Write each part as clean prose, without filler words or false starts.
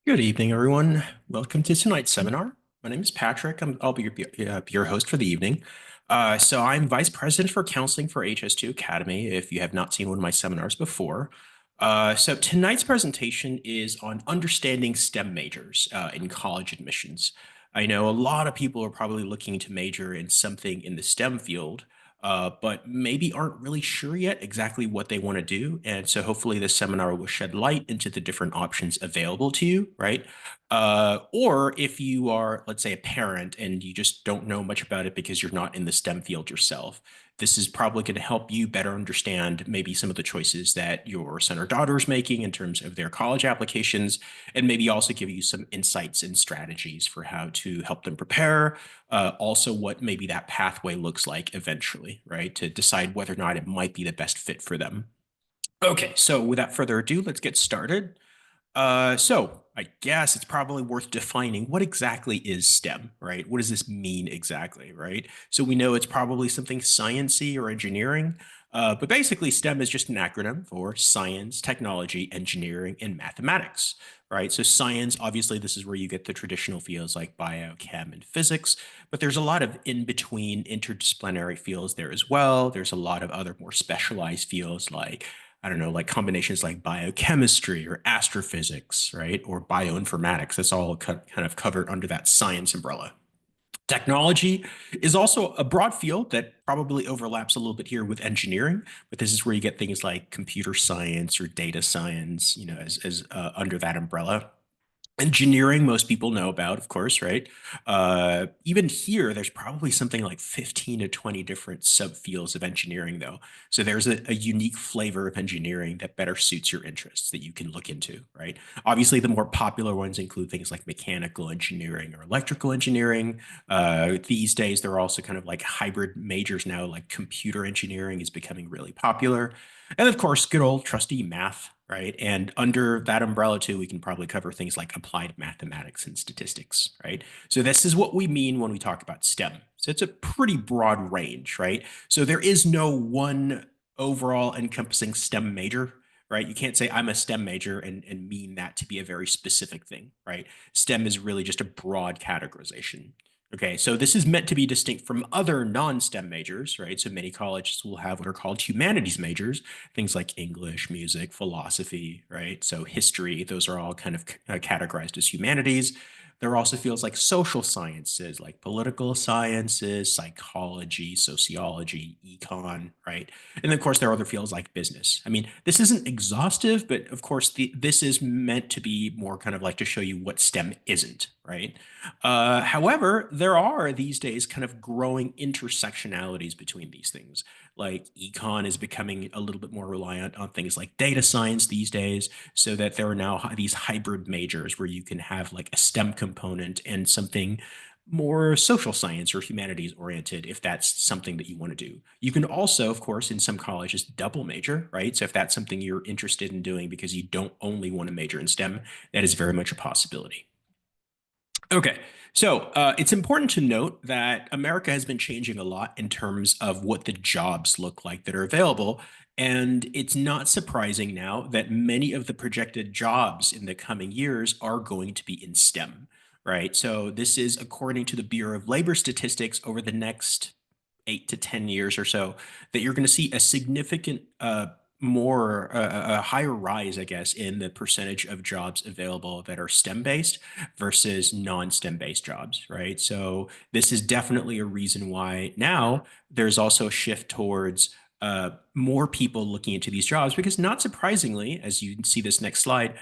Good evening, everyone. Welcome to tonight's seminar. My name is Patrick. I'll be your host for the evening. So I'm Vice President for Counseling for HS2 Academy, if you have not seen one of my seminars before. So tonight's presentation is on understanding STEM majors in college admissions. I know a lot of people are probably looking to major in something in the STEM field, but maybe aren't really sure yet exactly what they want to do. And so hopefully this seminar will shed light into the different options available to you, right? Or if you are, let's say, a parent and you just don't know much about it because you're not in the STEM field yourself, this is probably going to help you better understand maybe some of the choices that your son or daughter is making in terms of their college applications, and maybe also give you some insights and strategies for how to help them prepare, also what maybe that pathway looks like eventually, right? To decide whether or not it might be the best fit for them. Okay, so without further ado, let's get started. So I guess it's probably worth defining what exactly is STEM, right? What does this mean exactly, right? So we know it's probably something sciencey or engineering, but basically STEM is just an acronym for science, technology, engineering, and mathematics, right? So science, obviously, this is where you get the traditional fields like bio, chem, and physics, but there's a lot of in-between interdisciplinary fields there as well. There's a lot of other more specialized fields like I don't know, like combinations like biochemistry or astrophysics, right? Or bioinformatics. That's all kind of covered under that science umbrella. Technology is also a broad field that probably overlaps a little bit here with engineering, but this is where you get things like computer science or data science, as under that umbrella. Engineering, most people know about, of course, right? Even here, there's probably something like 15 to 20 different subfields of engineering, though. So there's a unique flavor of engineering that better suits your interests that you can look into, right? Obviously, the more popular ones include things like mechanical engineering or electrical engineering. These days, there are also kind of like hybrid majors now, like computer engineering is becoming really popular. And of course, good old trusty math, right? And under that umbrella, too, we can probably cover things like applied mathematics and statistics, right? So this is what we mean when we talk about STEM. So it's a pretty broad range, right? So there is no one overall encompassing STEM major, right? You can't say I'm a STEM major and mean that to be a very specific thing, right? STEM is really just a broad categorization. Okay, so this is meant to be distinct from other non-STEM majors, right? So many colleges will have what are called humanities majors, things like English, music, philosophy, right? So history, those are all kind of categorized as humanities. There are also fields like social sciences, like political sciences, psychology, sociology, econ, right? And then, of course, there are other fields like business. I mean, this isn't exhaustive, but of course, this is meant to be more kind of like to show you what STEM isn't, right? However, there are these days kind of growing intersectionalities between these things. Like econ is becoming a little bit more reliant on things like data science these days, so that there are now these hybrid majors where you can have like a STEM component and something more social science or humanities oriented if that's something that you want to do. You can also, of course, in some colleges double major, right? So if that's something you're interested in doing because you don't only want to major in STEM, that is very much a possibility. Okay, so it's important to note that America has been changing a lot in terms of what the jobs look like that are available. And it's not surprising now that many of the projected jobs in the coming years are going to be in STEM, right? So this is according to the Bureau of Labor Statistics over the next 8 to 10 years or so, that you're going to see a significant a higher rise, I guess, in the percentage of jobs available that are STEM based versus non-STEM based jobs, right? So this is definitely a reason why now there's also a shift towards more people looking into these jobs because not surprisingly, as you can see this next slide,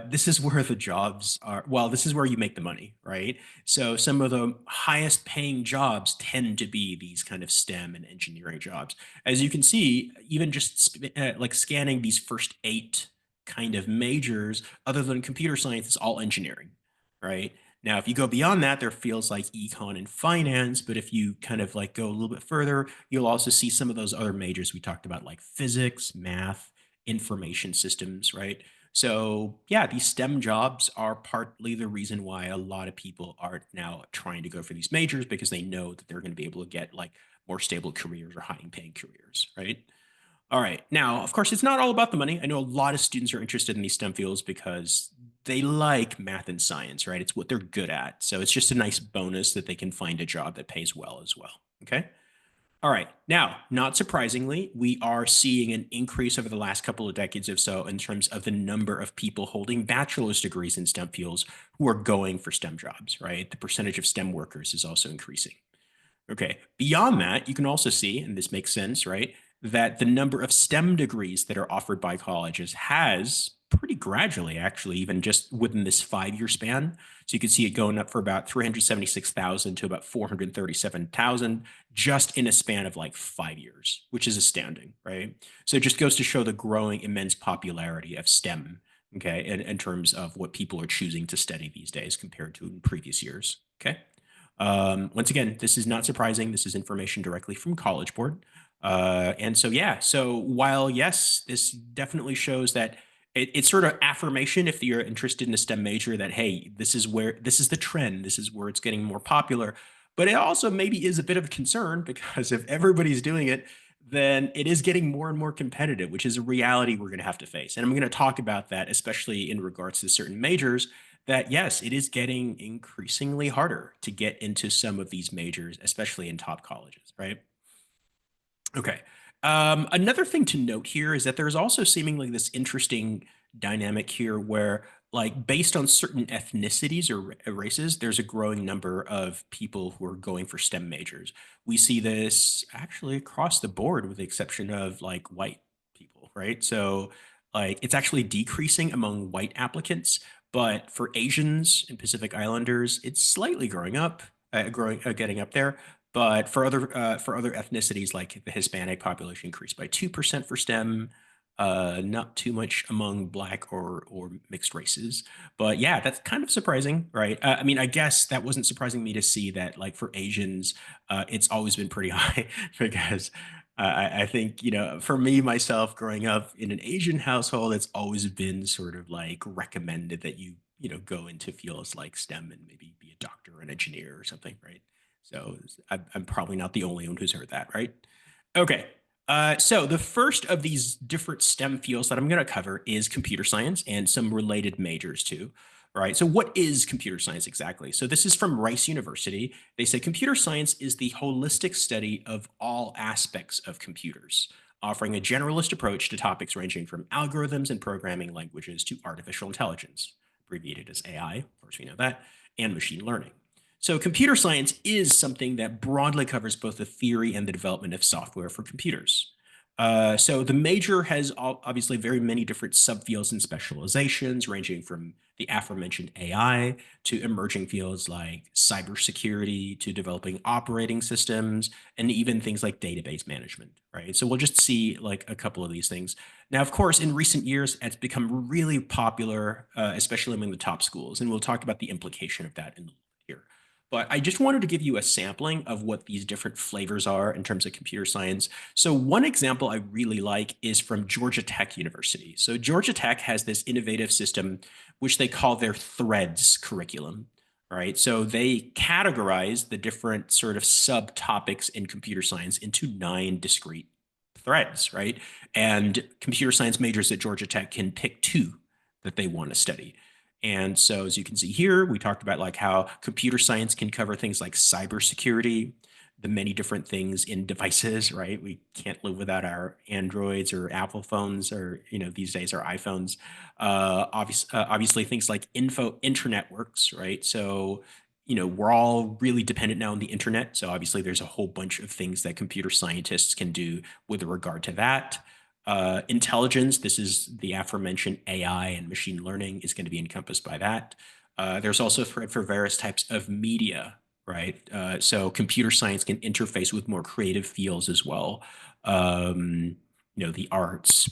this is where the jobs are. Well, this is where you make the money, right? So some of the highest paying jobs tend to be these kind of STEM and engineering jobs. As you can see, even just like scanning these first eight kind of majors, other than computer science, is all engineering, right? Now, if you go beyond that, there feels like econ and finance, but if you kind of like go a little bit further, you'll also see some of those other majors we talked about, like physics, math, information systems, right? So, yeah, these STEM jobs are partly the reason why a lot of people are now trying to go for these majors because they know that they're going to be able to get like more stable careers or high paying careers, right? All right. Now, of course, it's not all about the money. I know a lot of students are interested in these STEM fields because they like math and science, right? It's what they're good at. So it's just a nice bonus that they can find a job that pays well as well. Okay. All right. Now, not surprisingly, we are seeing an increase over the last couple of decades or so in terms of the number of people holding bachelor's degrees in STEM fields who are going for STEM jobs, right? The percentage of STEM workers is also increasing. Okay. Beyond that, you can also see, and this makes sense, right, that the number of STEM degrees that are offered by colleges has pretty gradually, actually, even just within this 5 year span. So you can see it going up for about 376,000 to about 437,000 just in a span of like 5 years, which is astounding, right? So it just goes to show the growing immense popularity of STEM, okay, in terms of what people are choosing to study these days compared to in previous years, okay? Once again, this is not surprising. This is information directly from College Board. And so, yeah, so while, yes, this definitely shows that it's sort of affirmation if you're interested in a STEM major that, hey, this is the trend, this is where it's getting more popular. But it also maybe is a bit of a concern because if everybody's doing it, then it is getting more and more competitive, which is a reality we're going to have to face. And I'm going to talk about that, especially in regards to certain majors that yes, it is getting increasingly harder to get into some of these majors, especially in top colleges, right? Okay. Another thing to note here is that there's also seemingly this interesting dynamic here where, like, based on certain ethnicities or races, there's a growing number of people who are going for STEM majors. We see this actually across the board, with the exception of like white people, right? So, like, it's actually decreasing among white applicants, but for Asians and Pacific Islanders, it's slightly getting up there. But for other ethnicities like the Hispanic population increased by 2% for STEM, not too much among Black or mixed races. But yeah, that's kind of surprising, right? I mean, I guess that wasn't surprising me to see that like for Asians, it's always been pretty high because I think, you know, for me myself growing up in an Asian household, it's always been sort of like recommended that you know, go into fields like STEM and maybe be a doctor or an engineer or something, right? So I'm probably not the only one who's heard that, right? Okay. So the first of these different STEM fields that I'm going to cover is computer science and some related majors too. Right. So what is computer science exactly? So this is from Rice University. They say computer science is the holistic study of all aspects of computers, offering a generalist approach to topics ranging from algorithms and programming languages to artificial intelligence, abbreviated as AI, of course we know that, and machine learning. So, computer science is something that broadly covers both the theory and the development of software for computers. So, the major has obviously very many different subfields and specializations, ranging from the aforementioned AI to emerging fields like cybersecurity to developing operating systems and even things like database management, right? So, we'll just see like a couple of these things. Now, of course, in recent years, it's become really popular, especially among the top schools, and we'll talk about the implication of that in here. But I just wanted to give you a sampling of what these different flavors are in terms of computer science. So one example I really like is from Georgia Tech University. So Georgia Tech has this innovative system, which they call their threads curriculum, right? So they categorize the different sort of subtopics in computer science into 9 discrete threads, right? And computer science majors at Georgia Tech can pick 2 that they want to study. And so, as you can see here, we talked about like how computer science can cover things like cybersecurity, the many different things in devices, right? We can't live without our Androids or Apple phones, or you know, these days our iPhones. Obviously, things like internet works, right? So, you know, we're all really dependent now on the internet. So obviously, there's a whole bunch of things that computer scientists can do with regard to that. Intelligence, this is the aforementioned AI and machine learning is going to be encompassed by that. There's also for various types of media, right? So computer science can interface with more creative fields as well. You know, the arts,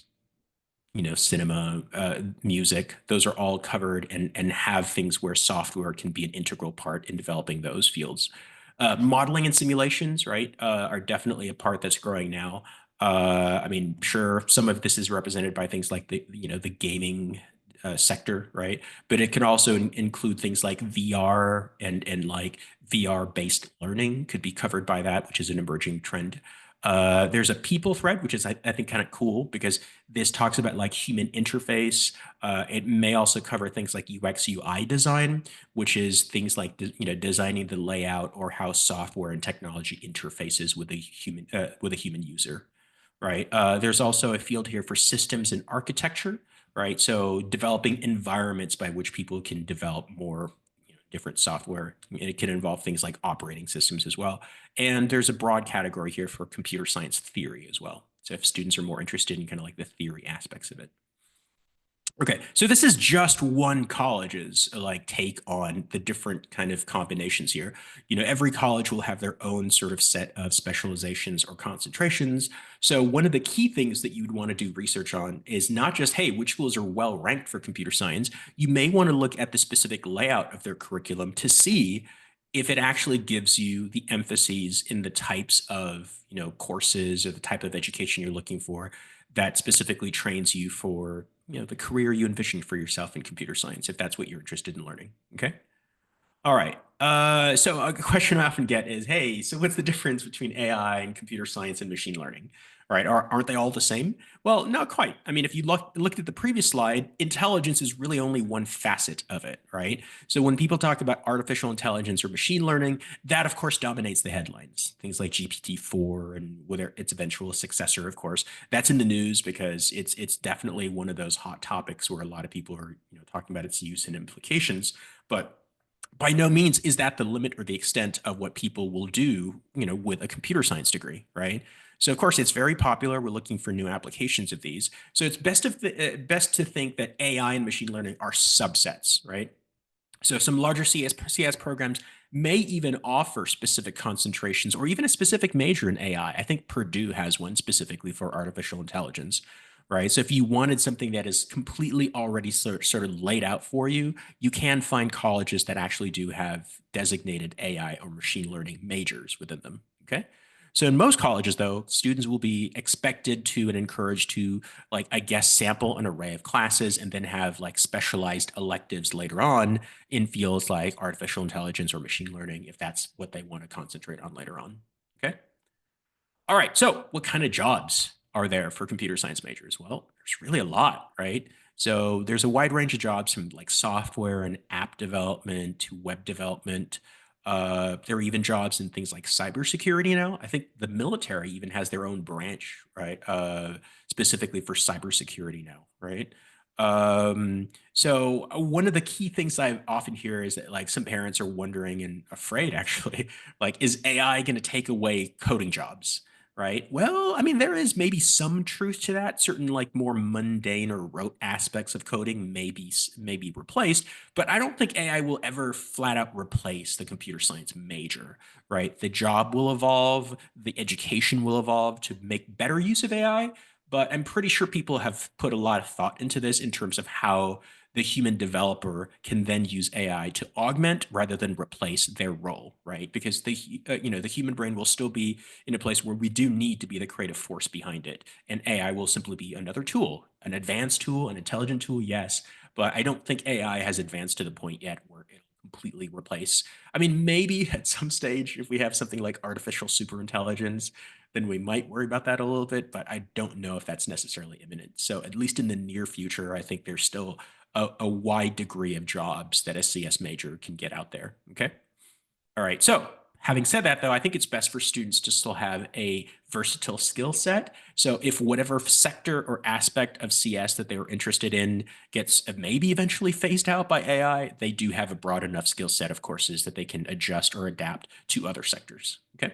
you know, cinema, music, those are all covered and have things where software can be an integral part in developing those fields. Modeling and simulations, right, are definitely a part that's growing now. I mean, sure, some of this is represented by things like the, you know, the gaming sector, right? But it can also include things like VR and like VR based learning could be covered by that, which is an emerging trend. There's a people thread, which is, I think, kind of cool because this talks about like human interface. It may also cover things like UX UI design, which is things like designing the layout or how software and technology interfaces with a human user, right? There's also a field here for systems and architecture, right? So developing environments by which people can develop more different software. It can involve things like operating systems as well. And there's a broad category here for computer science theory as well. So if students are more interested in kind of like the theory aspects of it. Okay, so this is just one college's like take on the different kind of combinations here. Every college will have their own sort of set of specializations or concentrations. So one of the key things that you'd want to do research on is not just, hey, which schools are well ranked for computer science. You may want to look at the specific layout of their curriculum to see if it actually gives you the emphases in the types of, courses or the type of education you're looking for that specifically trains you for the career you envision for yourself in computer science, if that's what you're interested in learning. Okay. All right. So a question I often get is, hey, so what's the difference between AI and computer science and machine learning? Right? Aren't they all the same? Well, not quite. I mean, if you looked at the previous slide, intelligence is really only one facet of it, right? So when people talk about artificial intelligence or machine learning, that of course dominates the headlines. Things like GPT-4 and whether its eventual successor, of course, that's in the news because it's definitely one of those hot topics where a lot of people are talking about its use and implications. But by no means is that the limit or the extent of what people will do, with a computer science degree, right? So of course it's very popular. We're looking for new applications of these. So it's best to think that AI and machine learning are subsets, right? So some larger CS programs may even offer specific concentrations or even a specific major in AI. I think Purdue has one specifically for artificial intelligence, right? So if you wanted something that is completely already sort of laid out for you, you can find colleges that actually do have designated AI or machine learning majors within them, okay? So in most colleges, though, students will be expected to and encouraged to, like, I guess, sample an array of classes and then have like specialized electives later on in fields like artificial intelligence or machine learning, if that's what they want to concentrate on later on. Okay. All right. So, what kind of jobs are there for computer science majors? Well, there's really a lot, right? So, there's a wide range of jobs from like software and app development to web development. There are even jobs in things like cybersecurity now. I think the military even has their own branch, right? Specifically for cybersecurity now, right? So one of the key things I often hear is that like some parents are wondering and afraid actually, like, is AI going to take away coding jobs? Right. Well, I mean, there is maybe some truth to that. Certain like more mundane or rote aspects of coding may be replaced, but I don't think AI will ever flat out replace the computer science major. Right. The job will evolve, the education will evolve to make better use of AI, but I'm pretty sure people have put a lot of thought into this in terms of how the human developer can then use AI to augment rather than replace their role, right? Because the human brain will still be in a place where we do need to be the creative force behind it, and AI will simply be another tool, an advanced tool, an intelligent tool, yes, but I don't think AI has advanced to the point yet where it'll completely replace. I mean, maybe at some stage, if we have something like artificial superintelligence, then we might worry about that a little bit, but I don't know if that's necessarily imminent. So at least in the near future, I think there's still a wide degree of jobs that a CS major can get out there. Okay. All right. So having said that, though, I think it's best for students to still have a versatile skill set. So if whatever sector or aspect of CS that they were interested in gets maybe eventually phased out by AI, they do have a broad enough skill set of courses that they can adjust or adapt to other sectors. Okay.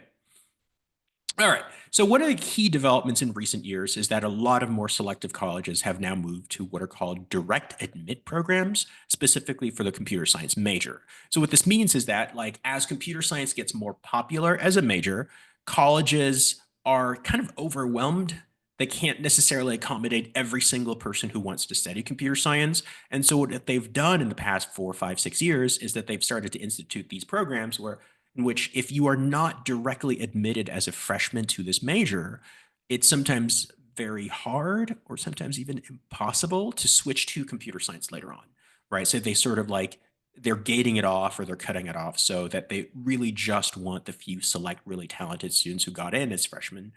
All right. So one of the key developments in recent years is that a lot of more selective colleges have now moved to what are called direct admit programs, specifically for the computer science major. So what this means is that, like, as computer science gets more popular as a major, colleges are kind of overwhelmed. They can't necessarily accommodate every single person who wants to study computer science. And so what they've done in the past 4, 5, 6 years is that they've started to institute these programs where in which if you are not directly admitted as a freshman to this major, it's sometimes very hard or sometimes even impossible to switch to computer science later on, right? So they sort of like they're gating it off or they're cutting it off so that they really just want the few select really talented students who got in as freshmen.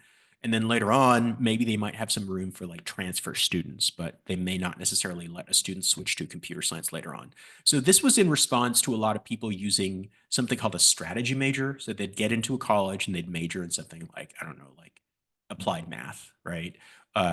And then later on, maybe they might have some room for like transfer students, but they may not necessarily let a student switch to computer science later on. So this was in response to a lot of people using something called a strategy major. So they'd get into a college and they'd major in something like, I don't know, like applied math, right?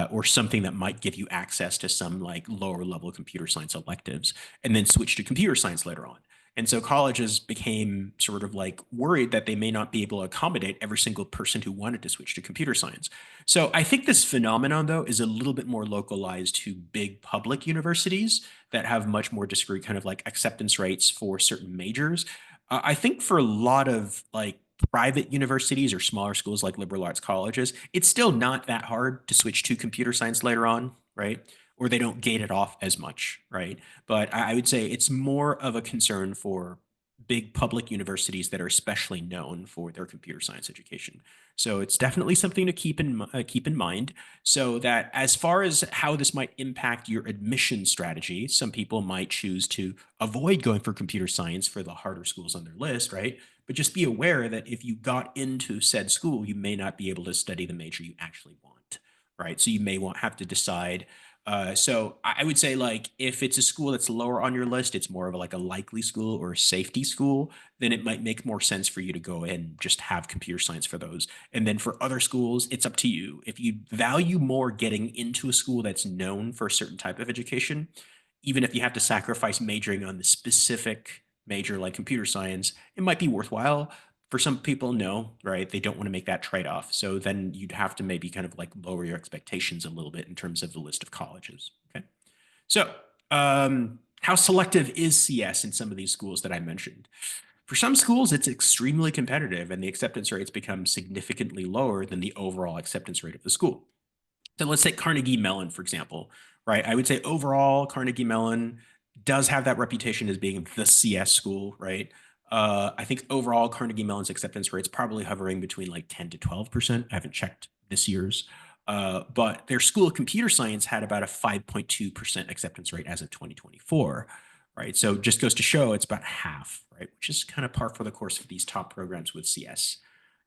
Or something that might give you access to some like lower level computer science electives, and then switch to computer science later on. And so colleges became sort of like worried that they may not be able to accommodate every single person who wanted to switch to computer science. So I think this phenomenon, though, is a little bit more localized to big public universities that have much more discrete kind of like acceptance rates for certain majors. I think for a lot of like private universities or smaller schools like liberal arts colleges, it's still not that hard to switch to computer science later on, right? Or they don't gate it off as much, right? But I would say it's more of a concern for big public universities that are especially known for their computer science education. So it's definitely something to keep in mind. So that as far as how this might impact your admission strategy, some people might choose to avoid going for computer science for the harder schools on their list, right? But just be aware that if you got into said school, you may not be able to study the major you actually want, right? So you may have to decide. So I would say like if it's a school that's lower on your list, it's more of like a likely school or a safety school, then it might make more sense for you to go ahead and just have computer science for those. And then for other schools, it's up to you. If you value more getting into a school that's known for a certain type of education, even if you have to sacrifice majoring on the specific major like computer science, it might be worthwhile. For some people, no, right? They don't want to make that trade off. So then you'd have to maybe kind of like lower your expectations a little bit in terms of the list of colleges. Okay. So, how selective is CS in some of these schools that I mentioned? For some schools, it's extremely competitive and the acceptance rates become significantly lower than the overall acceptance rate of the school. So let's take Carnegie Mellon, for example, right? I would say overall, Carnegie Mellon does have that reputation as being the CS school, right? I think overall, Carnegie Mellon's acceptance rate's probably hovering between like 10 to 12%. I haven't checked this year's. But their School of Computer Science had about a 5.2% acceptance rate as of 2024, right? So just goes to show it's about half, right? Which is kind of par for the course for these top programs with CS.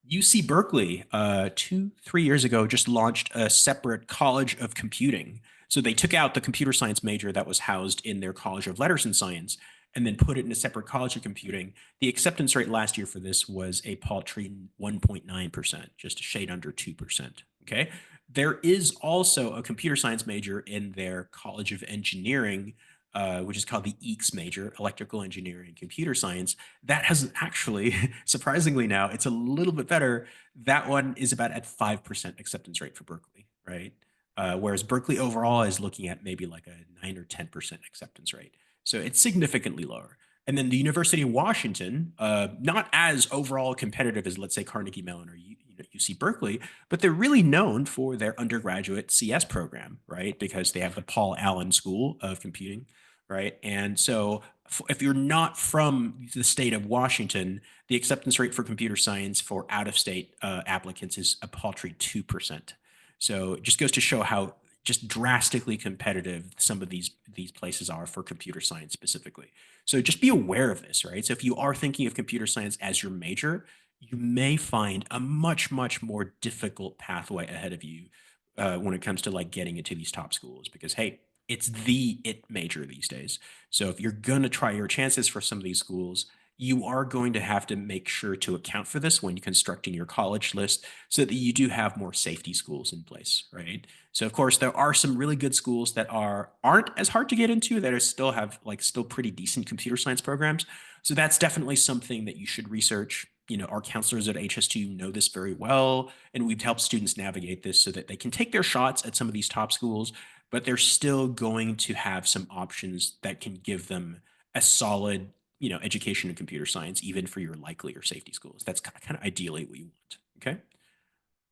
UC Berkeley, 3 years ago, just launched a separate College of Computing. So they took out the computer science major that was housed in their College of Letters and Science and then put it in a separate College of Computing. The acceptance rate last year for this was a paltry 1.9%, just a shade under 2%. Okay. There is also a computer science major in their College of Engineering, which is called the EECS major, Electrical Engineering and Computer Science. That has actually, surprisingly now, it's a little bit better. That one is about at 5% acceptance rate for Berkeley, right? Whereas Berkeley overall is looking at maybe like a 9 or 10% acceptance rate. So it's significantly lower. And then the University of Washington, not as overall competitive as, let's say, Carnegie Mellon or UC Berkeley, but they're really known for their undergraduate CS program, right? Because they have the Paul Allen School of Computing, right? And so if you're not from the state of Washington, the acceptance rate for computer science for out-of-state applicants is a paltry 2%. So it just goes to show how just drastically competitive some of these places are for computer science specifically. So just be aware of this, right? So if you are thinking of computer science as your major, you may find a much, much more difficult pathway ahead of you when it comes to like getting into these top schools because, hey, it's the it major these days. So if you're going to try your chances for some of these schools, you are going to have to make sure to account for this when you're constructing your college list so that you do have more safety schools in place, right? So of course there are some really good schools that aren't as hard to get into that are still have like still pretty decent computer science programs. So that's definitely something that you should research. Our counselors at HS2 know this very well, and we've helped students navigate this so that they can take their shots at some of these top schools, but they're still going to have some options that can give them a solid education in computer science, even for your likely or safety schools. That's kind of ideally what you want. Okay.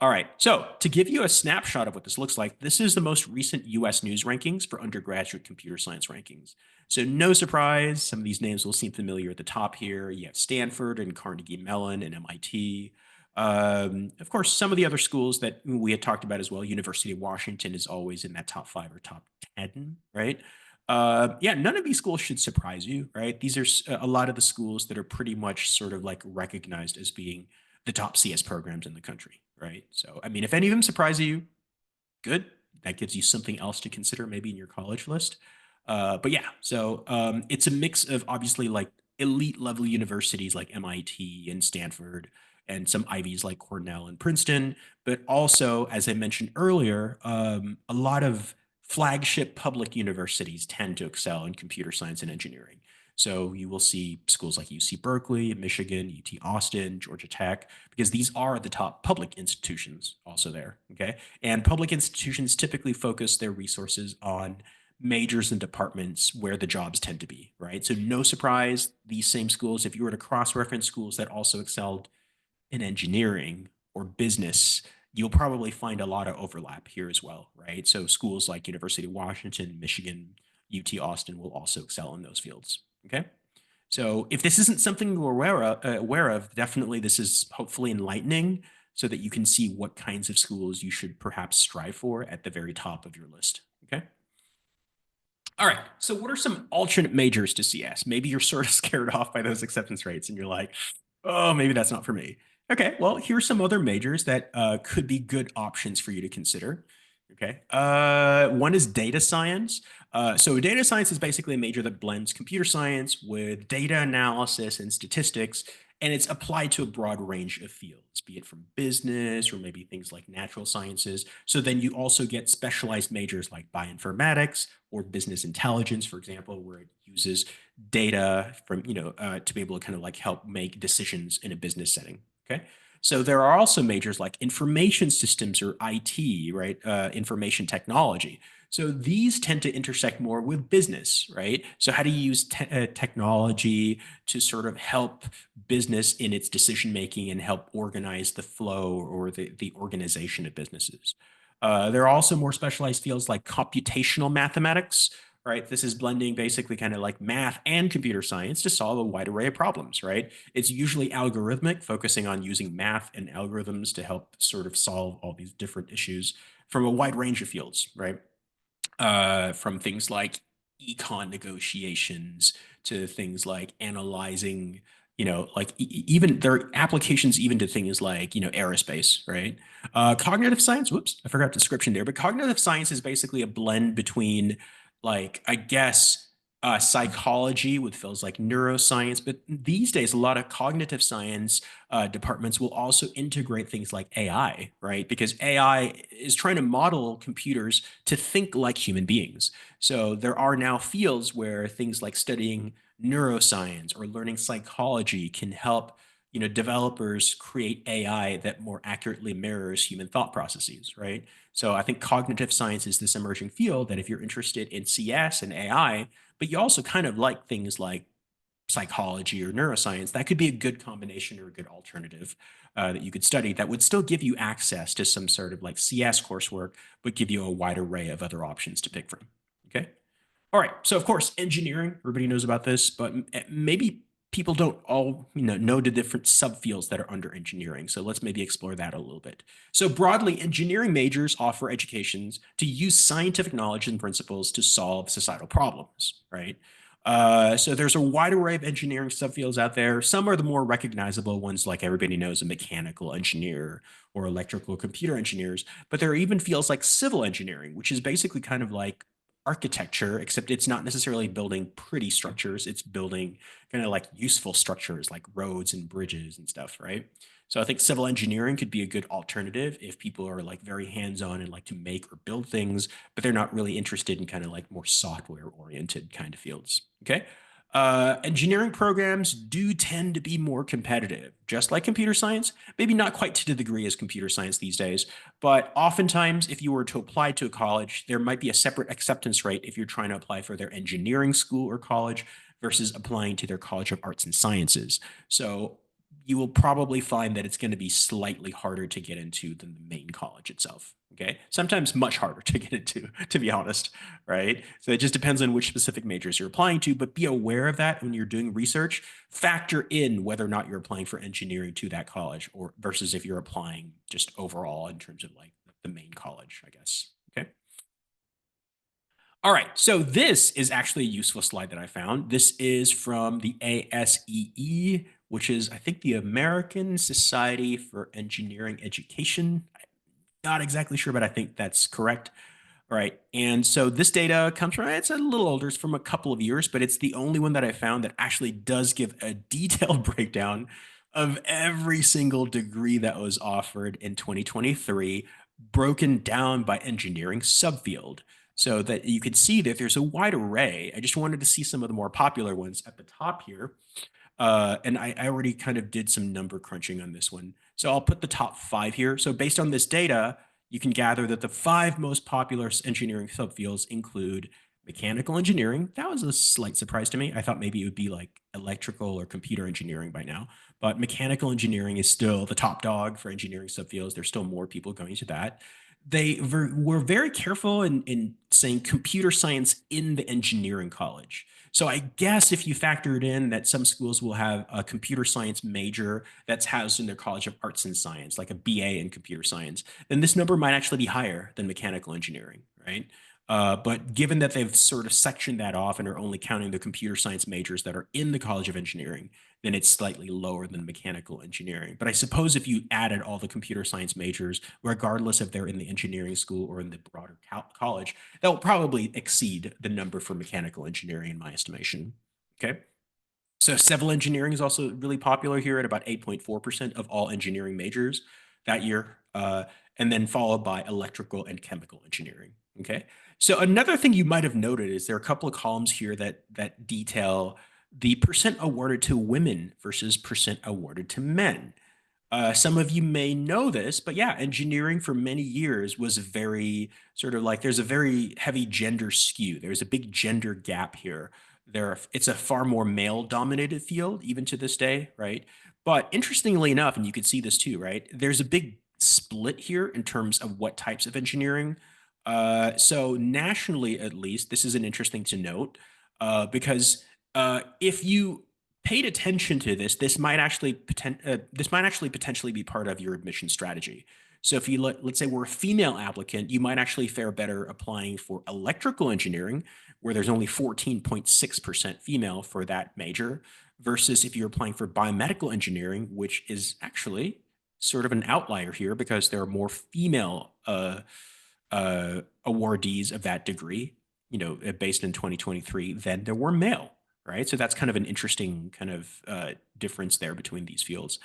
All right. So to give you a snapshot of what this looks like, this is the most recent US news rankings for undergraduate computer science rankings. So no surprise, some of these names will seem familiar at the top here. You have Stanford and Carnegie Mellon and MIT. Of course, some of the other schools that we had talked about as well, University of Washington is always in that top 5 or top 10, right? Yeah, none of these schools should surprise you, right? These are a lot of the schools that are pretty much sort of like recognized as being the top CS programs in the country. right? So, I mean, if any of them surprise you, good. That gives you something else to consider maybe in your college list. But yeah, so it's a mix of obviously like elite level universities like MIT and Stanford and some Ivies like Cornell and Princeton, but also, as I mentioned earlier, a lot of flagship public universities tend to excel in computer science and engineering. So you will see schools like UC Berkeley, Michigan, UT Austin, Georgia Tech, because these are the top public institutions also there. Okay. And public institutions typically focus their resources on majors and departments where the jobs tend to be, right? So no surprise, these same schools, if you were to cross-reference schools that also excelled in engineering or business, you'll probably find a lot of overlap here as well, right? So schools like University of Washington, Michigan, UT Austin will also excel in those fields. Okay. So if this isn't something you're aware of, definitely this is hopefully enlightening so that you can see what kinds of schools you should perhaps strive for at the very top of your list. Okay. All right. So what are some alternate majors to CS? Maybe you're sort of scared off by those acceptance rates and you're like, oh, maybe that's not for me. Okay. Well, here's some other majors that could be good options for you to consider. Okay. One is data science. So data science is basically a major that blends computer science with data analysis and statistics, and it's applied to a broad range of fields, be it from business or maybe things like natural sciences. So then you also get specialized majors like bioinformatics or business intelligence, for example, where it uses data from, to be able to kind of like help make decisions in a business setting. Okay. So there are also majors like information systems or IT, right? Information technology. So these tend to intersect more with business, right? So how do you use technology to sort of help business in its decision making and help organize the flow or the organization of businesses? There are also more specialized fields like computational mathematics, right? This is blending basically kind of like math and computer science to solve a wide array of problems, right? It's usually algorithmic, focusing on using math and algorithms to help sort of solve all these different issues from a wide range of fields, right? From things like econ negotiations to things like analyzing, like even there are applications even to things like, aerospace, right? Cognitive science, whoops, I forgot the description there, but cognitive science is basically a blend between, like, I guess, psychology with fields like neuroscience, but these days, a lot of cognitive science departments will also integrate things like AI, right? Because AI is trying to model computers to think like human beings. So there are now fields where things like studying neuroscience or learning psychology can help, developers create AI that more accurately mirrors human thought processes, right? So I think cognitive science is this emerging field that if you're interested in CS and AI, but you also kind of like things like psychology or neuroscience, that could be a good combination or a good alternative that you could study that would still give you access to some sort of like CS coursework, but give you a wide array of other options to pick from. Okay. All right. So of course, engineering, everybody knows about this, but maybe people don't all know the different subfields that are under engineering. So let's maybe explore that a little bit. So broadly, engineering majors offer educations to use scientific knowledge and principles to solve societal problems, right? So there's a wide array of engineering subfields out there. Some are the more recognizable ones, like everybody knows a mechanical engineer or electrical computer engineers. But there are even fields like civil engineering, which is basically kind of like architecture, except it's not necessarily building pretty structures. It's building kind of like useful structures like roads and bridges and stuff, right? So I think civil engineering could be a good alternative if people are like very hands-on and like to make or build things, but they're not really interested in kind of like more software oriented kind of fields. Okay. Engineering programs do tend to be more competitive, just like computer science, maybe not quite to the degree as computer science these days, but oftentimes if you were to apply to a college, there might be a separate acceptance rate if you're trying to apply for their engineering school or college versus applying to their College of Arts and Sciences. So you will probably find that it's going to be slightly harder to get into than the main college itself. Okay. Sometimes much harder to get into, to be honest. Right. So it just depends on which specific majors you're applying to, but be aware of that when you're doing research. Factor in whether or not you're applying for engineering to that college or versus if you're applying just overall in terms of like the main college, I guess. Okay. All right, so this is actually a useful slide that I found. This is from the ASEE which is, I think, the American Society for Engineering Education. Not exactly sure, but I think that's correct. All right. And so this data comes from, it's a little older, it's from a couple of years, but it's the only one that I found that actually does give a detailed breakdown of every single degree that was offered in 2023, broken down by engineering subfield. So that you could see that there's a wide array. I just wanted to see some of the more popular ones at the top here. And I already kind of did some number crunching on this one. So I'll put the top five here. So based on this data, you can gather that the five most popular engineering subfields include mechanical engineering. That was a slight surprise to me. I thought maybe it would be like electrical or computer engineering by now, but mechanical engineering is still the top dog for engineering subfields. There's still more people going to that. They were very careful in saying computer science in the engineering college. So I guess if you factored in that some schools will have a computer science major that's housed in their College of Arts and Science, like a BA in computer science, then this number might actually be higher than mechanical engineering, right? But given that they've sort of sectioned that off and are only counting the computer science majors that are in the College of Engineering, then it's slightly lower than mechanical engineering. But I suppose if you added all the computer science majors, regardless if they're in the engineering school or in the broader college, that will probably exceed the number for mechanical engineering in my estimation. Okay. So civil engineering is also really popular here at about 8.4% of all engineering majors that year, and then followed by electrical and chemical engineering. Okay. So another thing you might have noted is there are a couple of columns here that detail the percent awarded to women versus percent awarded to men. Some of you may know this, but yeah, engineering for many years was very sort of like there's a very heavy gender skew. There's a big gender gap here. It's a far more male dominated field, even to this day, right? But interestingly enough, and you could see this too, right? There's a big split here in terms of what types of engineering. So nationally, at least, this is an interesting to note because if you paid attention to this, this might actually potentially be part of your admission strategy. So if you let's say we're a female applicant, you might actually fare better applying for electrical engineering, where there's only 14.6% female for that major, versus if you're applying for biomedical engineering, which is actually sort of an outlier here because there are more female awardees of that degree, based in 2023 than there were male, right? So that's kind of an interesting kind of difference there between these fields.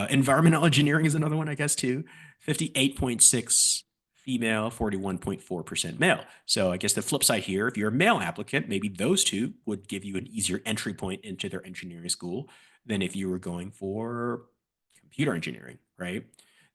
Environmental engineering is another one, I guess, too. 58.6 female, 41.4% male. So I guess the flip side here, if you're a male applicant, maybe those two would give you an easier entry point into their engineering school than if you were going for computer engineering, right?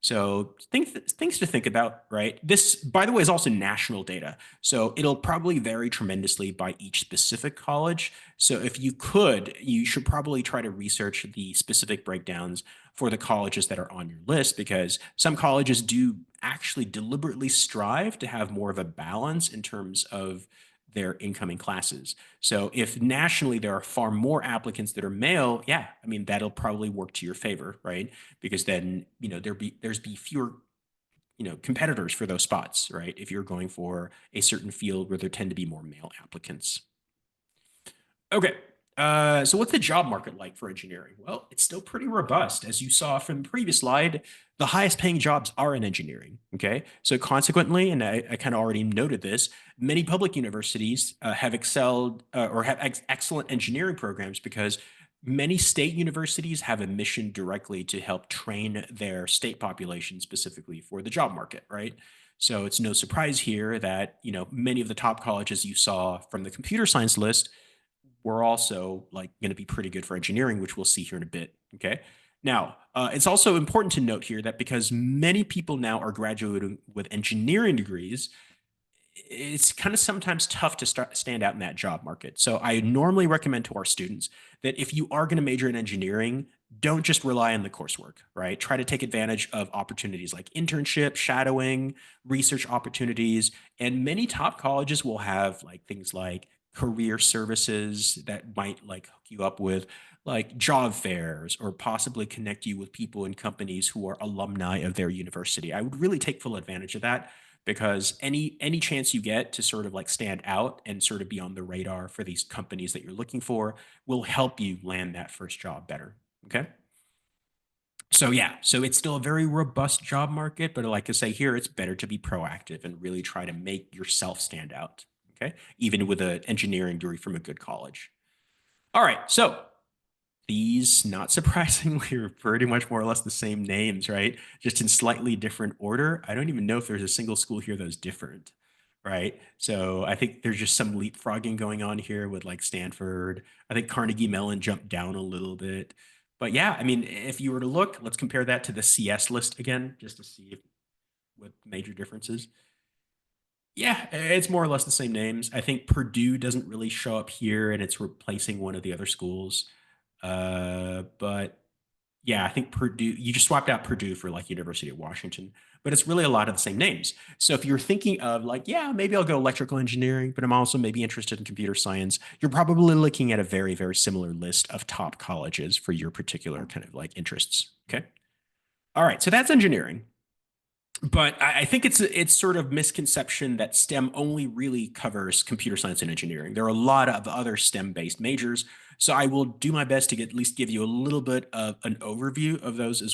So things to think about, right? This, by the way, is also national data. So it'll probably vary tremendously by each specific college. So if you could, you should probably try to research the specific breakdowns for the colleges that are on your list, because some colleges do actually deliberately strive to have more of a balance in terms of their incoming classes. So if nationally there are far more applicants that are male, yeah, I mean, that'll probably work to your favor, right? Because then, there's be fewer, competitors for those spots, right? If you're going for a certain field where there tend to be more male applicants. Okay. So what's the job market like for engineering? Well, it's still pretty robust. As you saw from the previous slide, the highest paying jobs are in engineering. Okay. So consequently, and I kind of already noted this, many public universities have excelled or have excellent engineering programs because many state universities have a mission directly to help train their state population specifically for the job market, right? So it's no surprise here that, many of the top colleges you saw from the computer science list were also like going to be pretty good for engineering, which we'll see here in a bit. Okay. Now, it's also important to note here that because many people now are graduating with engineering degrees, it's kind of sometimes tough to stand out in that job market. So I normally recommend to our students that if you are going to major in engineering, don't just rely on the coursework, right? Try to take advantage of opportunities like internship, shadowing, research opportunities, and many top colleges will have like things like career services that might like hook you up with like job fairs or possibly connect you with people in companies who are alumni of their university. I would really take full advantage of that because any chance you get to sort of like stand out and sort of be on the radar for these companies that you're looking for will help you land that first job better. Okay. So yeah, so it's still a very robust job market, but like I say here, it's better to be proactive and really try to make yourself stand out. Okay. Even with an engineering degree from a good college. All right. So these, not surprisingly, are pretty much more or less the same names, right? Just in slightly different order. I don't even know if there's a single school here that's different, right? So I think there's just some leapfrogging going on here with like Stanford. I think Carnegie Mellon jumped down a little bit. But yeah, I mean, if you were to look, let's compare that to the CS list again, just to see if, what major differences. Yeah, it's more or less the same names. I think Purdue doesn't really show up here and it's replacing one of the other schools. But yeah, I think Purdue, you just swapped out Purdue for like University of Washington, but it's really a lot of the same names. So if you're thinking of like, yeah, maybe I'll go electrical engineering, but I'm also maybe interested in computer science, you're probably looking at a very, very similar list of top colleges for your particular kind of like interests. Okay. All right. So that's engineering. But I think it's sort of misconception that STEM only really covers computer science and engineering. There are a lot of other STEM-based majors, so I will do my best to at least give you a little bit of an overview of those as well.